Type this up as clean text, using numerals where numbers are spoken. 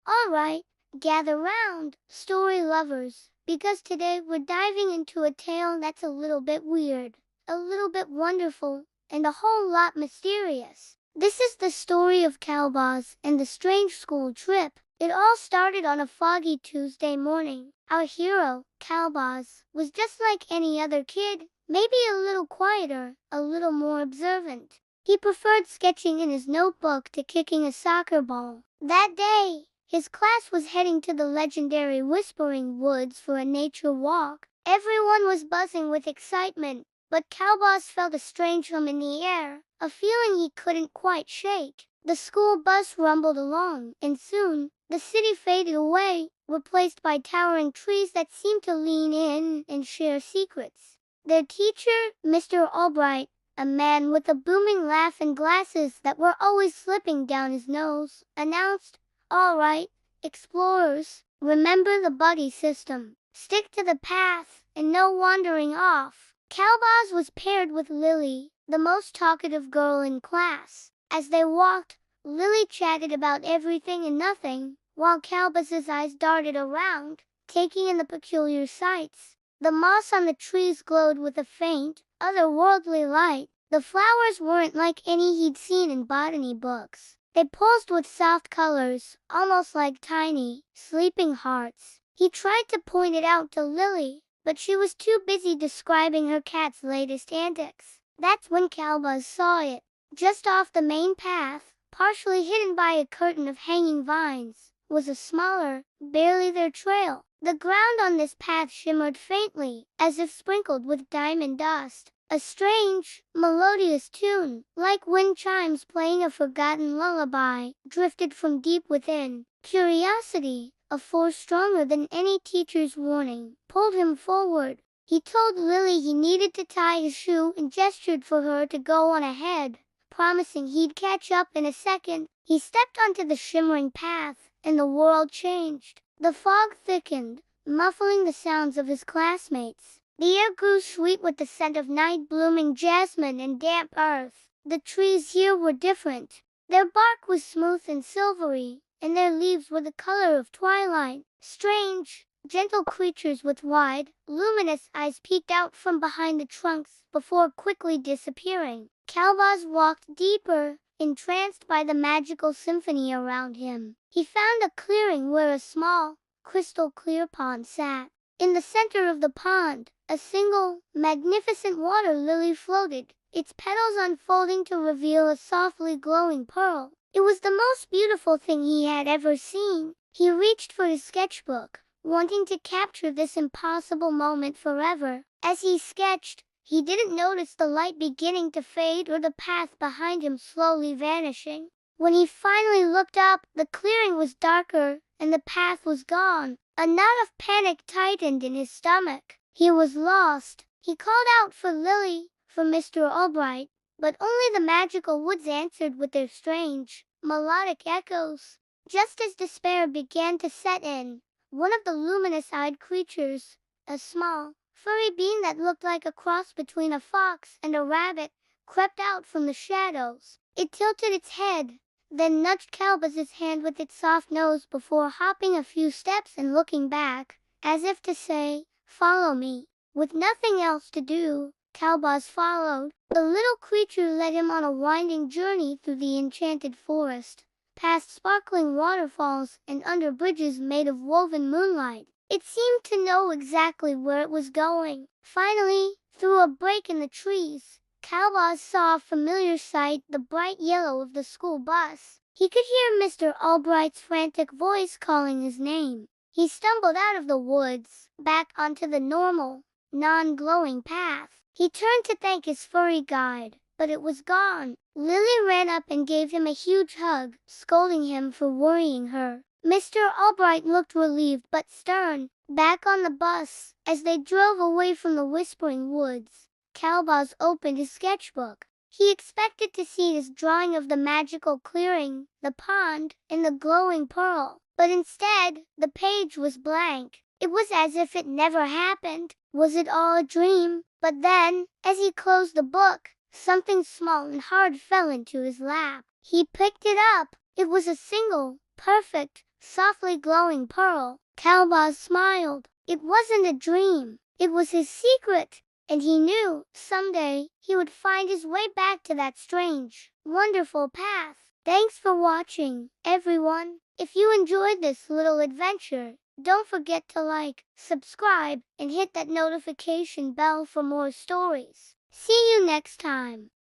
Alright, gather round, story lovers, because today we're diving into a tale that's a little bit weird, a little bit wonderful, and a whole lot mysterious. This is the story of Qalbaz and the strange school trip. It all started on a foggy Tuesday morning. Our hero, Qalbaz, was just like any other kid, maybe a little quieter, a little more observant. He preferred sketching in his notebook to kicking a soccer ball. That day, his class was heading to the legendary Whispering Woods for a nature walk. Everyone was buzzing with excitement, but Qalbaz felt a strange hum in the air, a feeling he couldn't quite shake. The school bus rumbled along, and soon, the city faded away, replaced by towering trees that seemed to lean in and share secrets. Their teacher, Mr. Albright, a man with a booming laugh and glasses that were always slipping down his nose, announced, "All right, explorers, remember the buddy system. Stick to the path, and no wandering off." Qalbaz was paired with Lily, the most talkative girl in class. As they walked, Lily chatted about everything and nothing, while Qalbaz's eyes darted around, taking in the peculiar sights. The moss on the trees glowed with a faint, otherworldly light. The flowers weren't like any he'd seen in botany books. They pulsed with soft colors, almost like tiny, sleeping hearts. He tried to point it out to Lily, but she was too busy describing her cat's latest antics. That's when Qalbaz saw it. Just off the main path, partially hidden by a curtain of hanging vines, was a smaller, barely there trail. The ground on this path shimmered faintly, as if sprinkled with diamond dust. A strange, melodious tune, like wind chimes playing a forgotten lullaby, drifted from deep within. Curiosity, a force stronger than any teacher's warning, pulled him forward. He told Lily he needed to tie his shoe and gestured for her to go on ahead, promising he'd catch up in a second. He stepped onto the shimmering path, and the world changed. The fog thickened, muffling the sounds of his classmates. The air grew sweet with the scent of night-blooming jasmine and damp earth. The trees here were different. Their bark was smooth and silvery, and their leaves were the color of twilight. Strange, gentle creatures with wide, luminous eyes peeked out from behind the trunks before quickly disappearing. Qalbaz walked deeper, entranced by the magical symphony around him. He found a clearing where a small, crystal-clear pond sat. In the center of the pond, a single, magnificent water lily floated, its petals unfolding to reveal a softly glowing pearl. It was the most beautiful thing he had ever seen. He reached for his sketchbook, wanting to capture this impossible moment forever. As he sketched, he didn't notice the light beginning to fade or the path behind him slowly vanishing. When he finally looked up, the clearing was darker, and the path was gone. A knot of panic tightened in his stomach. He was lost. He called out for Lily, for Mr. Albright, but only the magical woods answered with their strange, melodic echoes. Just as despair began to set in, one of the luminous-eyed creatures, a small, furry being that looked like a cross between a fox and a rabbit, crept out from the shadows. It tilted its head, then nudged Qalbaz's hand with its soft nose before hopping a few steps and looking back, as if to say, "Follow me." With nothing else to do, Qalbaz followed. The little creature led him on a winding journey through the enchanted forest, past sparkling waterfalls and under bridges made of woven moonlight. It seemed to know exactly where it was going. Finally, through a break in the trees, Qalbaz saw a familiar sight, the bright yellow of the school bus. He could hear Mr. Albright's frantic voice calling his name. He stumbled out of the woods, back onto the normal, non-glowing path. He turned to thank his furry guide, but it was gone. Lily ran up and gave him a huge hug, scolding him for worrying her. Mr. Albright looked relieved but stern. Back on the bus, as they drove away from the Whispering Woods, Qalbaz opened his sketchbook. He expected to see his drawing of the magical clearing, the pond, and the glowing pearl. But instead, the page was blank. It was as if it never happened. Was it all a dream? But then, as he closed the book, something small and hard fell into his lap. He picked it up. It was a single, perfect, softly glowing pearl. Qalbaz smiled. It wasn't a dream. It was his secret. And he knew, someday, he would find his way back to that strange, wonderful path. Thanks for watching, everyone. If you enjoyed this little adventure, don't forget to like, subscribe, and hit that notification bell for more stories. See you next time.